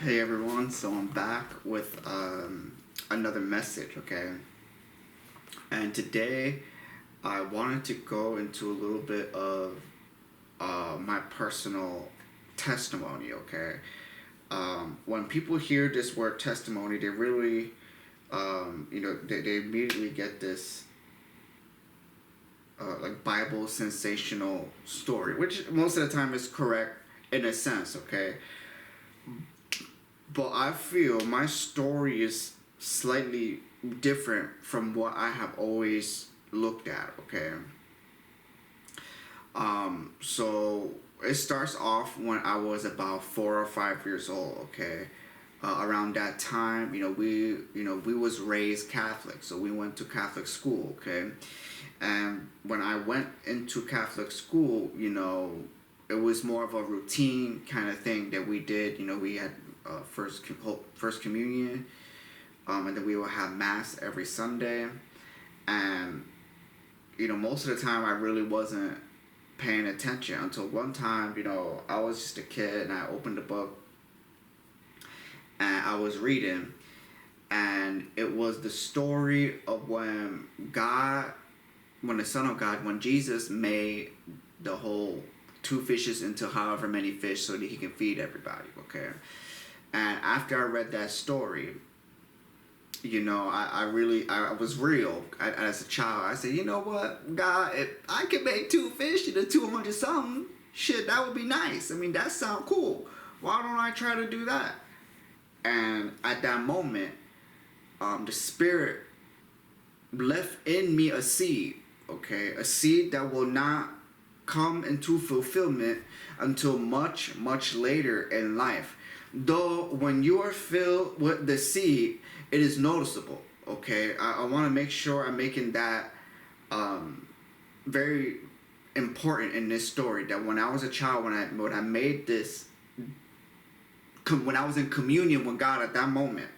Hey everyone, so I'm back with another message, okay? And today I wanted to go into a little bit of my personal testimony, okay? When people hear this word testimony, they really, they immediately get this like Bible sensational story, which most of the time is correct in a sense, okay? But I feel my story is slightly different from what I have always looked at, okay? So it starts off when I was about 4 or 5 years old, okay? Around that time, we was raised Catholic, so we went to Catholic school, okay? And when I went into Catholic school, it was more of a routine kind of thing that we did. We had first communion, and then we would have mass every Sunday. And most of the time I really wasn't paying attention until one time. I was just a kid and I opened the book and I was reading, and it was the story of when the Son of God, when Jesus made the whole two fishes into however many fish so that he can feed everybody, okay? And after I read that story, I was real as a child. I said, you know what, God, if I could make two fish into 200 something, shit, that would be nice. I mean, that sounds cool. Why don't I try to do that? And at that moment, the Spirit left in me a seed, okay? A seed that will not come into fulfillment until much, much later in life. Though when you are filled with the seed, it is noticeable, okay? I want to make sure I'm making that very important in this story, that when I was a child, when I made this, when I was in communion with God at that moment,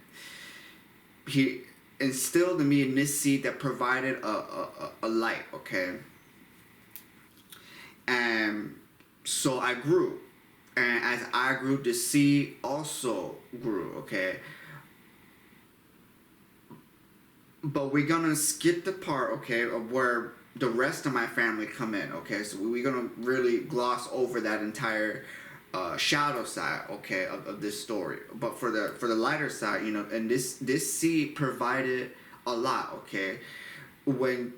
he instilled in me in this seed that provided a light, okay? And so I grew. And as I grew, the seed also grew, okay? But we're gonna skip the part, okay, of where the rest of my family come in, okay? So we're gonna really gloss over that entire shadow side, okay, of this story. But for the lighter side, and this seed provided a lot, okay? When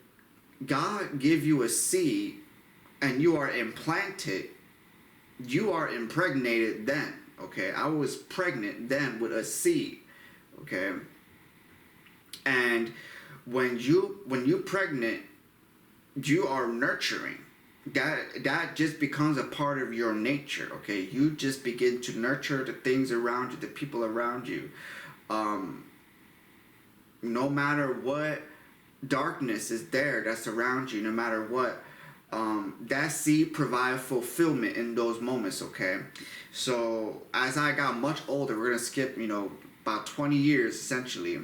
God give you a seed and you are implanted, you are impregnated then, okay? I was pregnant then with a seed, okay? And when you pregnant, you are nurturing. That just becomes a part of your nature, okay? You just begin to nurture the things around you, the people around you. No matter what darkness is there that's around you, no matter what, that seed provides fulfillment in those moments, okay? So as I got much older, we're gonna skip, about 20 years essentially.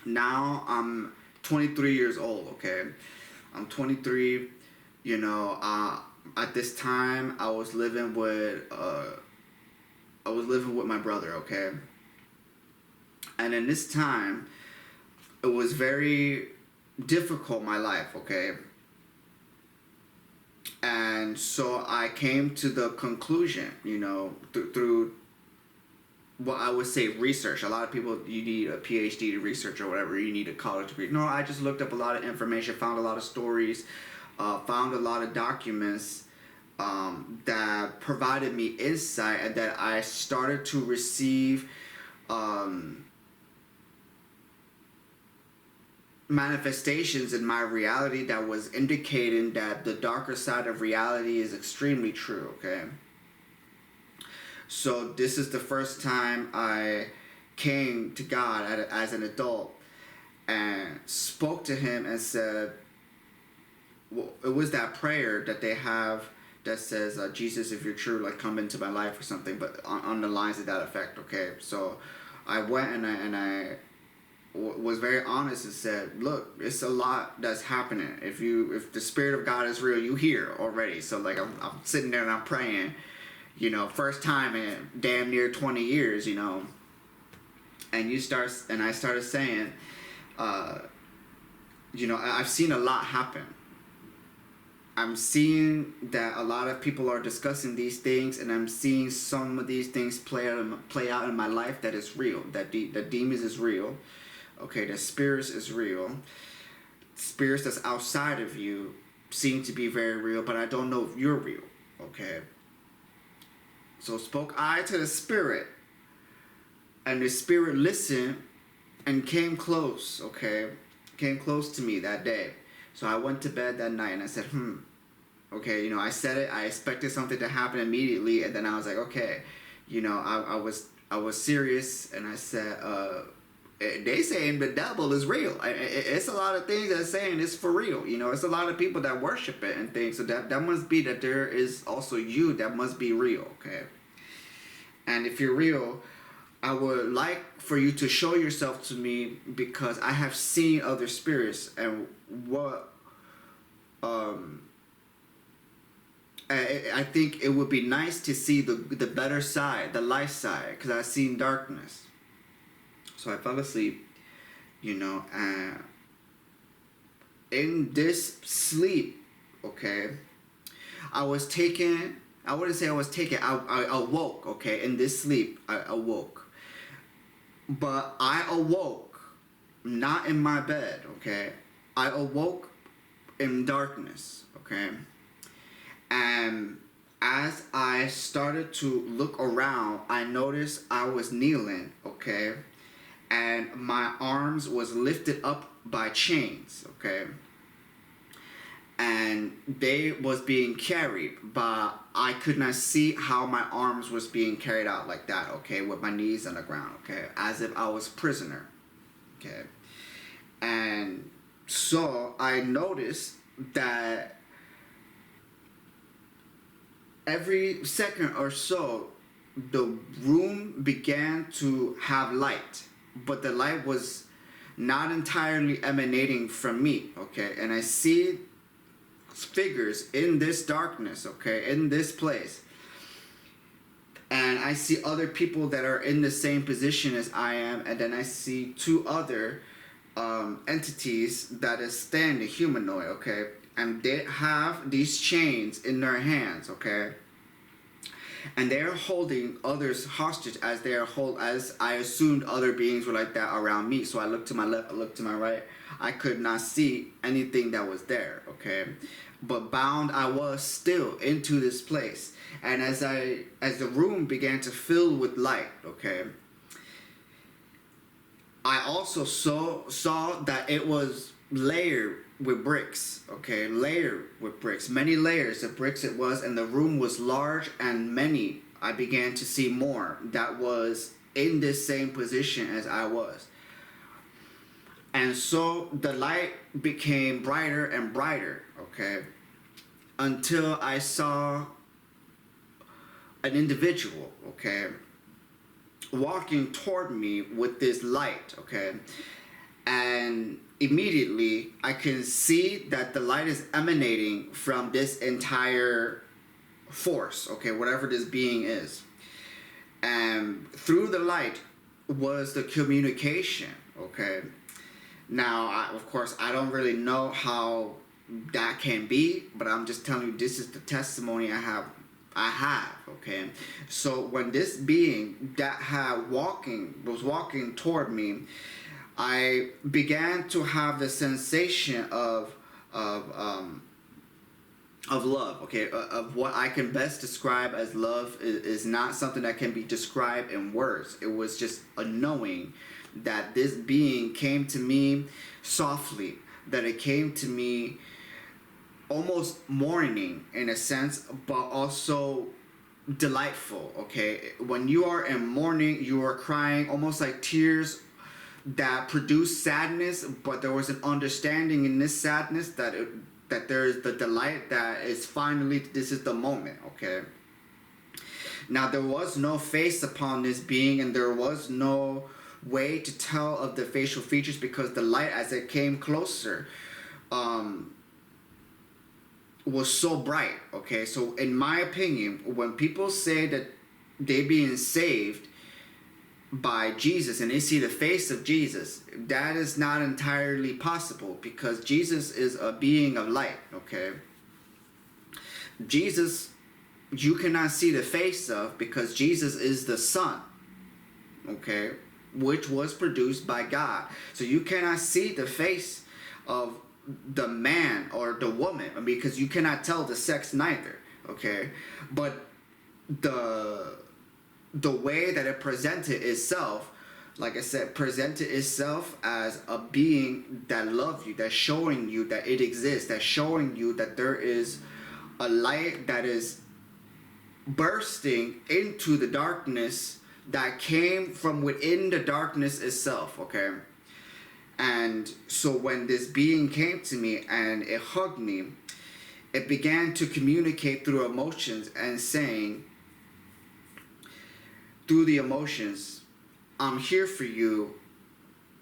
Now I'm 23 years old, okay? I'm 23. At this time I was living with my brother, okay? And in this time, it was very difficult, my life, okay? And so I came to the conclusion, through what I would say research. A lot of people, you need a PhD to research or whatever. You need a college degree. No, I just looked up a lot of information, found a lot of stories, found a lot of documents that provided me insight, and that I started to receive manifestations in my reality that was indicating that the darker side of reality is extremely true, okay? So this is the first time I came to God as an adult and spoke to him and said, well, it was that prayer that they have that says, Jesus, if you're true, like, come into my life or something, but on the lines of that effect, okay? So I went and I was very honest and said, look, it's a lot that's happening. If the Spirit of God is real, you hear already. So like I'm sitting there and I'm praying, you know, first time in damn near 20 years, you know. And I started saying, uh, you know, I've seen a lot happen. I'm seeing that a lot of people are discussing these things, and I'm seeing some of these things play out in my life that is real. That the demons is real, okay. The spirits is real. Spirits that's outside of you seem to be very real, but I don't know if you're real, okay. So spoke I to the spirit, and the spirit listened and came close, okay, came close to me that day. So I went to bed that night and I said, okay, you know, I said it. I expected something to happen immediately, and then I was like, okay, you know, I was serious, and I said, they saying the devil is real. It's a lot of things that saying it's for real. You know, it's a lot of people that worship it and things. So that must be that there is also you that must be real, okay. And if you're real, I would like for you to show yourself to me, because I have seen other spirits, and what I think it would be nice to see the better side, the light side, because I've seen darkness. So I fell asleep, you know, and in this sleep, okay, I wouldn't say I was taken, I awoke, okay, in this sleep, I awoke. But I awoke not in my bed, okay? I awoke in darkness, okay? And as I started to look around, I noticed I was kneeling, okay? And my arms was lifted up by chains, okay? And they was being carried, but I could not see how my arms was being carried out like that, okay, with my knees on the ground, okay, as if I was prisoner, okay. And so I noticed that every second or so, the room began to have light, but the light was not entirely emanating from me, okay. And I see figures in this darkness, okay, in this place, and I see other people that are in the same position as I am, and then I see two other entities that is standing, humanoid, okay, and they have these chains in their hands, okay, and they are holding others hostage as as I assumed other beings were like that around me. So I looked to my left, I looked to my right, I could not see anything that was there, okay, but bound I was still into this place. And as the room began to fill with light, okay, I also saw that it was layered with bricks, okay, layered with bricks, many layers of bricks it was, and the room was large, and many, I began to see more that was in this same position as I was. And so the light became brighter and brighter, okay, until I saw an individual, okay, walking toward me with this light, okay, and immediately I can see that the light is emanating from this entire force, okay, whatever this being is, and through the light was the communication, okay. Now, of course, I don't really know how that can be, but I'm just telling you this is the testimony I have, okay. So when this being that was walking toward me, I began to have the sensation of love, okay, of what I can best describe as love is not something that can be described in words. It was just a knowing that this being came to me softly, that it came to me almost mourning in a sense, but also delightful, okay. When you are in mourning, you are crying almost like tears that produce sadness, but there was an understanding in this sadness that there is the delight that is finally, this is the moment, okay. Now there was no face upon this being, and there was no way to tell of the facial features, because the light as it came closer was so bright. Okay, so in my opinion, when people say that they being saved by Jesus and they see the face of Jesus, that is not entirely possible, because Jesus is a being of light. Okay, Jesus you cannot see the face of, because Jesus is the Son. Okay, which was produced by God. So you cannot see the face of the man or the woman, because you cannot tell the sex neither. Okay, but the way that it presented itself, like I said, presented itself as a being that loves you, that's showing you that it exists, that's showing you that there is a light that is bursting into the darkness that came from within the darkness itself. Okay, and so when this being came to me and it hugged me, it began to communicate through emotions and saying through the emotions, I'm here for you,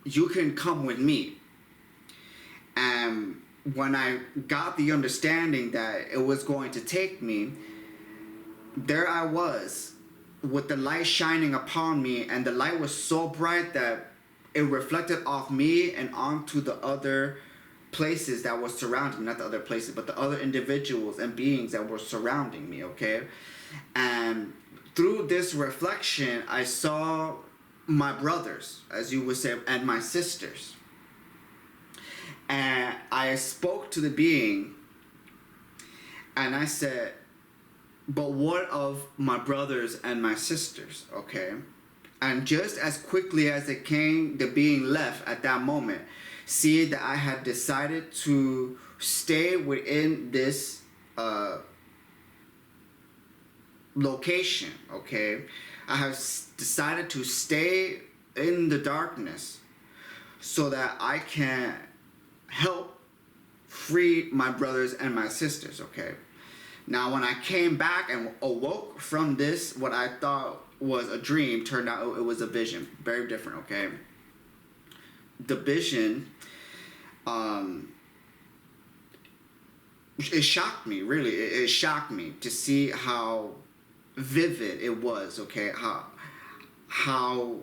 you can come with me. And when I got the understanding that it was going to take me, there I was with the light shining upon me, and the light was so bright that it reflected off me and onto the other places that were surrounding, not the other places, but the other individuals and beings that were surrounding me. Okay, and through this reflection, I saw my brothers, as you would say, and my sisters, and I spoke to the being and I said, but what of my brothers and my sisters? Okay, and just as quickly as it came, the being left at that moment, seeing that I had decided to stay within this location. Okay, I have decided to stay in the darkness so that I can help free my brothers and my sisters. Okay, now when I came back and awoke from this, what I thought was a dream turned out it was a vision. Very different. Okay, the vision, it shocked me. Really, it shocked me to see how vivid it was. Okay, how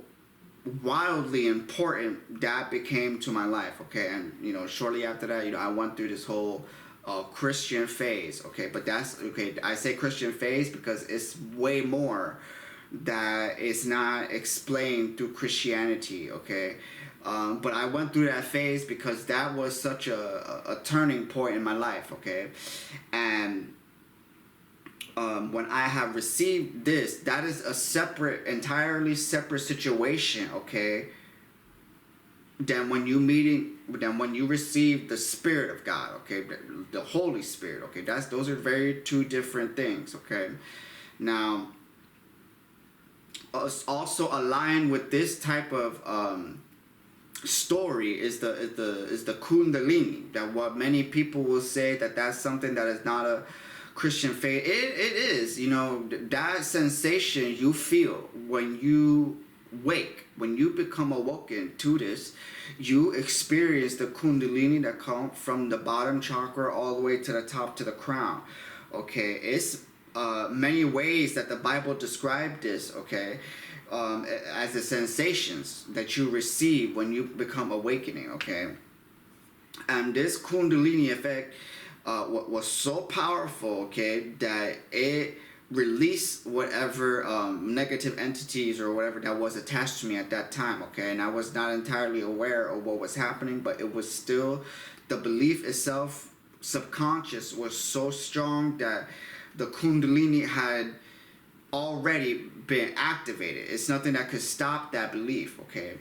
wildly important that became to my life. Okay, and shortly after that, I went through this whole Christian phase. Okay, but that's okay. I say Christian phase because it's way more that is not explained through Christianity. Okay, but I went through that phase because that was such a turning point in my life. Okay, and when I have received this, that is a entirely separate situation. Okay, than when you receive the Spirit of God. Okay, the Holy Spirit. Okay, those are very two different things. Okay, now also aligned with this type of story is the Kundalini. That what many people will say that's something that is not a Christian faith. It is, that sensation you feel when you wake, when you become awoken to this, you experience the Kundalini that comes from the bottom chakra all the way to the top, to the crown. Okay, it's many ways that the Bible described this. Okay, as the sensations that you receive when you become awakening. Okay, and this Kundalini effect was so powerful, okay, that it released whatever negative entities or whatever that was attached to me at that time. Okay, and I was not entirely aware of what was happening, but it was still, the belief itself, subconscious, was so strong that the Kundalini had already been activated. It's nothing that could stop that belief. Okay,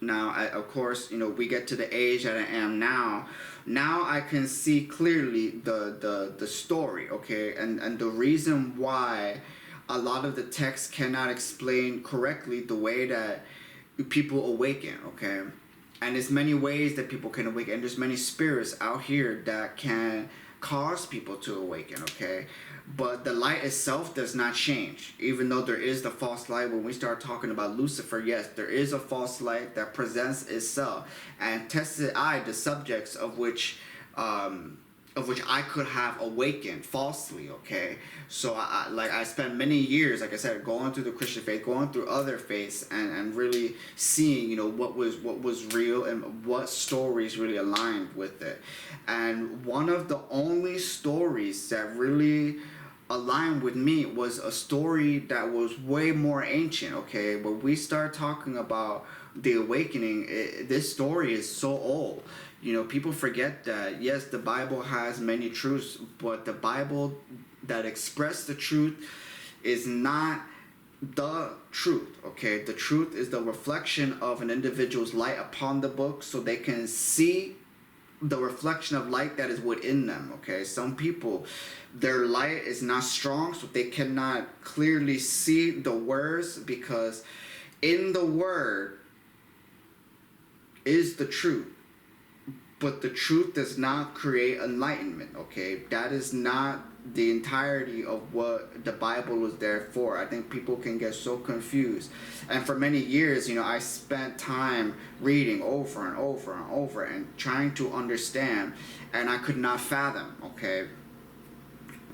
now of course, we get to the age that I am now. Now I can see clearly the story. Okay, and the reason why a lot of the text cannot explain correctly the way that people awaken. Okay, and there's many ways that people can awaken, and there's many spirits out here that can cause people to awaken. Okay, but the light itself does not change, even though there is the false light. When we start talking about Lucifer, yes, there is a false light that presents itself and tested I, the subjects of which of which I could have awakened falsely. Okay, so I spent many years, like I said, going through the Christian faith, going through other faiths, and really seeing, what was real and what stories really aligned with it. And one of the only stories that really aligned with me was a story that was way more ancient. Okay, when we start talking about the awakening, this story is so old. People forget that, yes, the Bible has many truths, but the Bible that express the truth is not the truth. Okay, the truth is the reflection of an individual's light upon the book, so they can see the reflection of light that is within them. Okay, some people, their light is not strong, so they cannot clearly see the words, because in the word is the truth, but the truth does not create enlightenment. Okay, that is not the entirety of what the Bible was there for. I think people can get so confused, and for many years, I spent time reading over and over and over and trying to understand, and I could not fathom. Okay,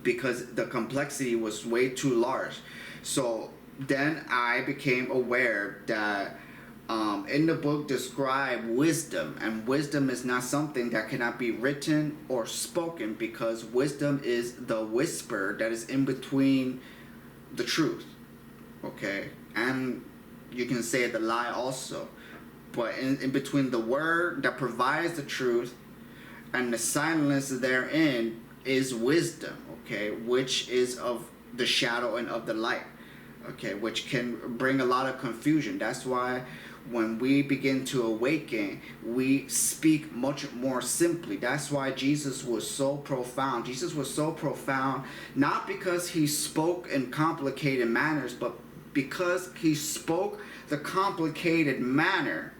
because the complexity was way too large. So then I became aware that in the book describe wisdom, and wisdom is not something that cannot be written or spoken, because wisdom is the whisper that is in between the truth. Okay, and you can say the lie also, but in between the word that provides the truth and the silence therein is wisdom. Okay, which is of the shadow and of the light. Okay, which can bring a lot of confusion. That's why when we begin to awaken, we speak much more simply. That's why Jesus was so profound. Jesus was so profound, not because he spoke in complicated manners, but because he spoke the complicated manner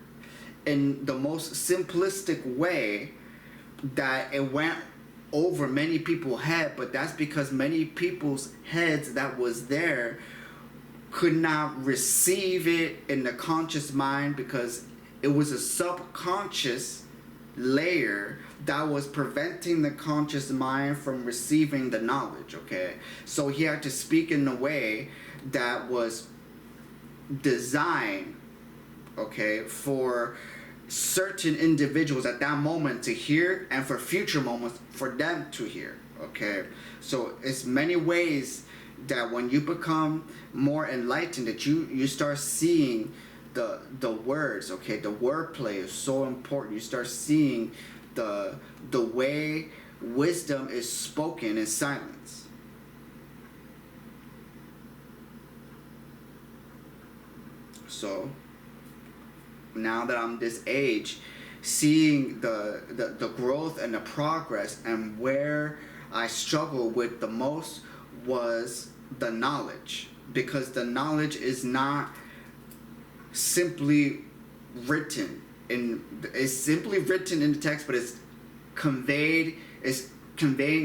in the most simplistic way, that it went over many people's head. But that's because many people's heads that was there could not receive it in the conscious mind, because it was a subconscious layer that was preventing the conscious mind from receiving the knowledge. Okay, so he had to speak in a way that was designed, okay, for certain individuals at that moment to hear, and for future moments for them to hear. Okay, so it's many ways that when you become more enlightened, that you start seeing the words. Okay, the wordplay is so important. You start seeing the way wisdom is spoken in silence. So now that I'm this age, seeing the growth and the progress, and where I struggle with the most was the knowledge, because the knowledge is not simply written it's simply written in the text, but it's conveying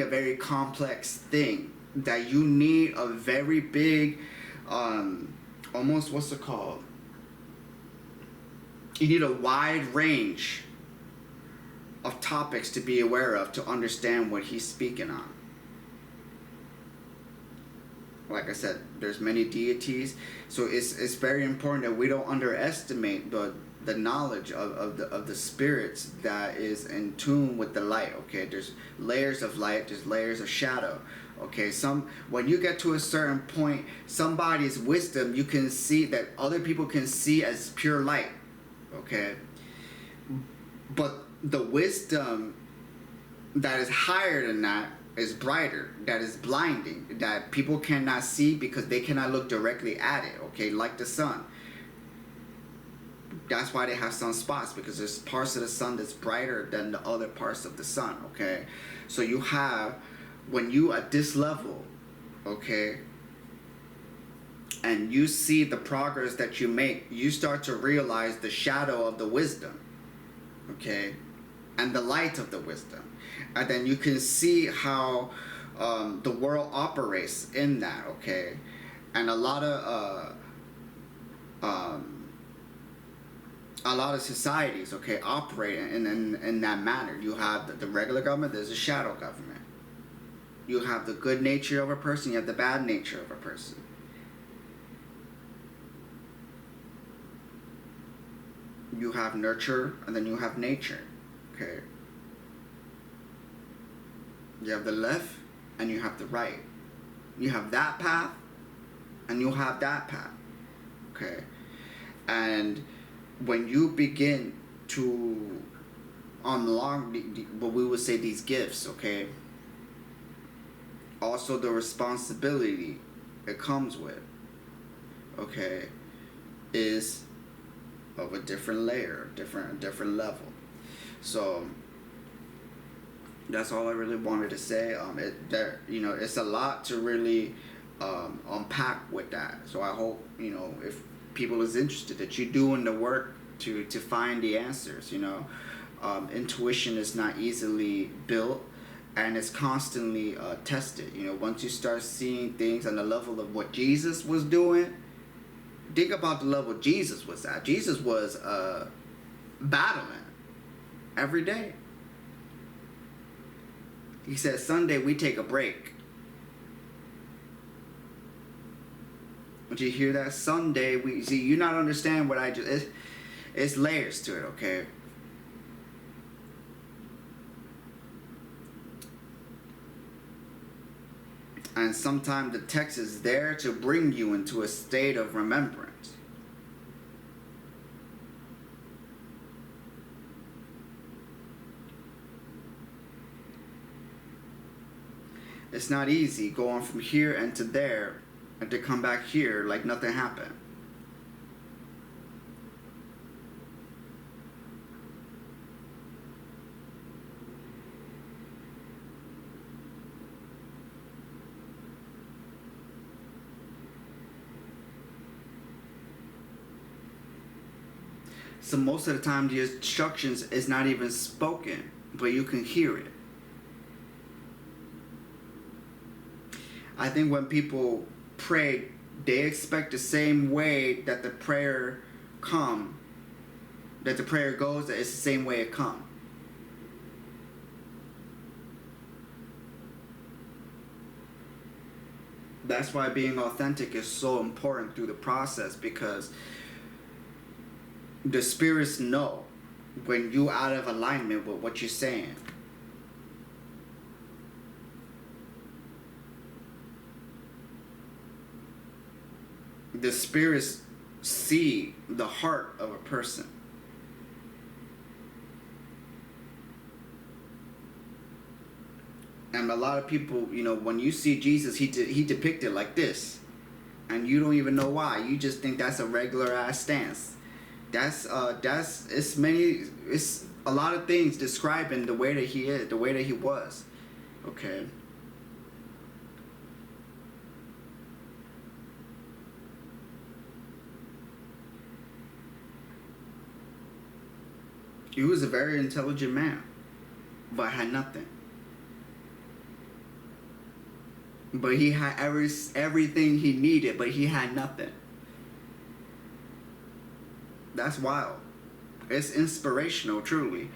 a very complex thing, that you need a very big almost, what's it called, you need a wide range of topics to be aware of to understand what he's speaking on. Like I said, there's many deities, so it's very important that we don't underestimate the knowledge of the spirits that is in tune with the light. Okay, there's layers of light, there's layers of shadow. Okay, when you get to a certain point, somebody's wisdom you can see that other people can see as pure light. Okay, but the wisdom that is higher than that is brighter, that is blinding, that people cannot see because they cannot look directly at it. Okay, like the sun. That's why they have sunspots, because there's parts of the sun that's brighter than the other parts of the sun. Okay, so you have, when you at this level, okay, and you see the progress that you make, you start to realize the shadow of the wisdom, okay, and the light of the wisdom. And then you can see how the world operates in that. Okay, and a lot of a lot of societies, okay, operate in that manner. You have the regular government, there's a shadow government. You have the good nature of a person, you have the bad nature of a person. You have nurture, and then you have nature, okay? You have the left, and you have the right. You have that path, and you have that path, okay? And when you begin to unlock what we would say these gifts, okay, also the responsibility it comes with, okay, is of a different layer, different level. So that's all I really wanted to say. It's a lot to really unpack with that. So I hope, if people is interested, that you're doing the work to find the answers. Intuition is not easily built, and it's constantly tested. Once you start seeing things on the level of what Jesus was doing, think about the level Jesus was at. Jesus was battling every day. He said, Sunday we take a break. Did you hear that? Sunday we see. You not understand what I just. It's layers to it, okay? And sometimes the text is there to bring you into a state of remembrance. It's not easy going from here and to there and to come back here like nothing happened. So most of the time the instructions is not even spoken, but you can hear it. I think when people pray, they expect the same way that the prayer goes, that it's the same way it come. That's why being authentic is so important through the process, because the spirits know when you out of alignment with what you're saying. The spirits see the heart of a person. And a lot of people, when you see Jesus, he depicted like this, and you don't even know why. You just think that's a regular ass stance. It's a lot of things describing the way that he is, the way that he was. Okay. He was a very intelligent man, but had nothing. But he had everything he needed, but he had nothing. That's wild. It's inspirational, truly.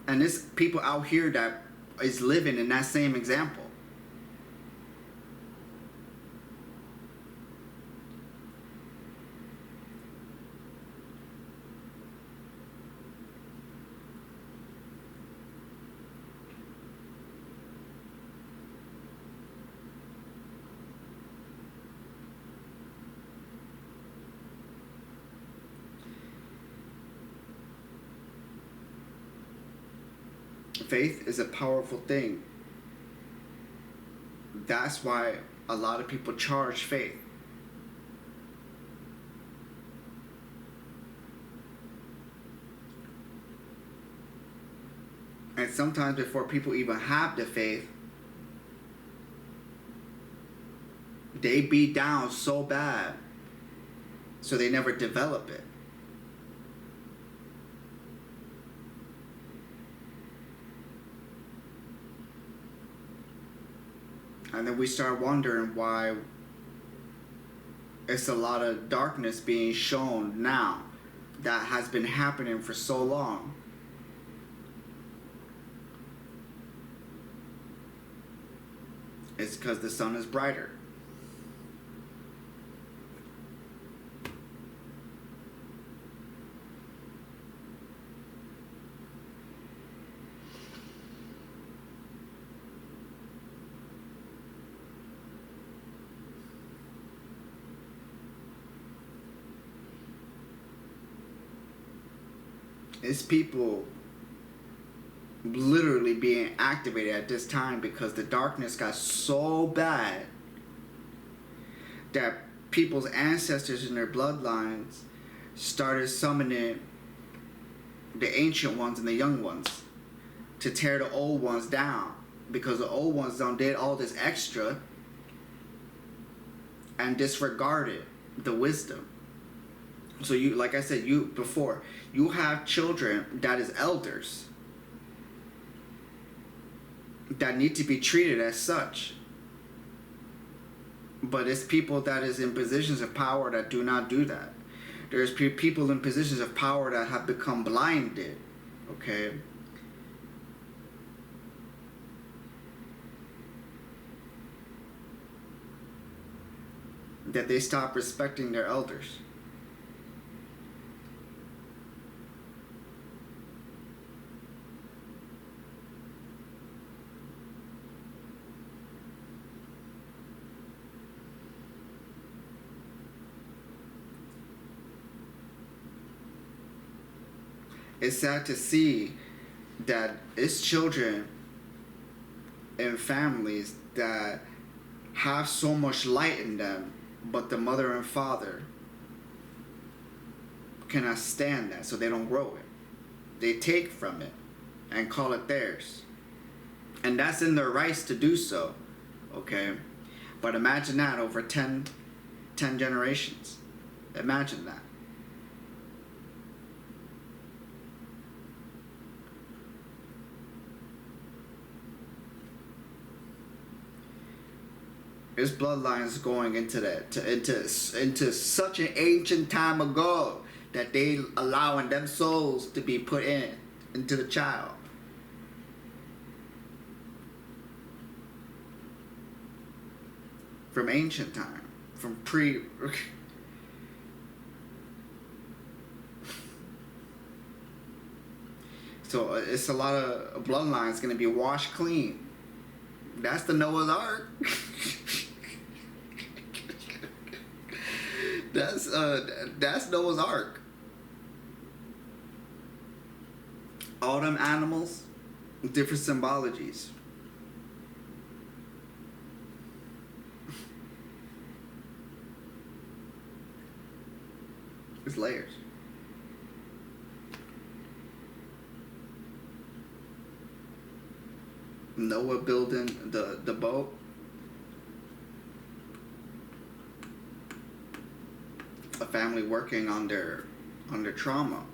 And there's people out here that is living in that same example. Faith is a powerful thing. That's why a lot of people charge faith. And sometimes before people even have the faith, they beat down so bad, so they never develop it. And then we start wondering why it's a lot of darkness being shown now. that has been happening for so long. It's because the sun is brighter. It's people literally being activated at this time because the darkness got so bad that people's ancestors and their bloodlines started summoning the ancient ones and the young ones to tear the old ones down, because the old ones done did all this extra and disregarded the wisdom. So you, like I said, you before, you have children that is elders that need to be treated as such. But it's people that is in positions of power that do not do that. There's people in positions of power that have become blinded, okay? That they stop respecting their elders. It's sad to see that it's children and families that have so much light in them, but the mother and father cannot stand that, so they don't grow it. They take from it and call it theirs. And that's in their rights to do so, okay? But imagine that over 10 generations. Imagine that. His bloodline is going into that, into such an ancient time ago that they allowing them souls to be put into the child. From ancient time, from pre. So it's a lot of bloodlines going to be washed clean. That's the Noah's Ark. That's Noah's Ark. All them animals, different symbologies. It's layers. Noah building the boat. A family working on their trauma.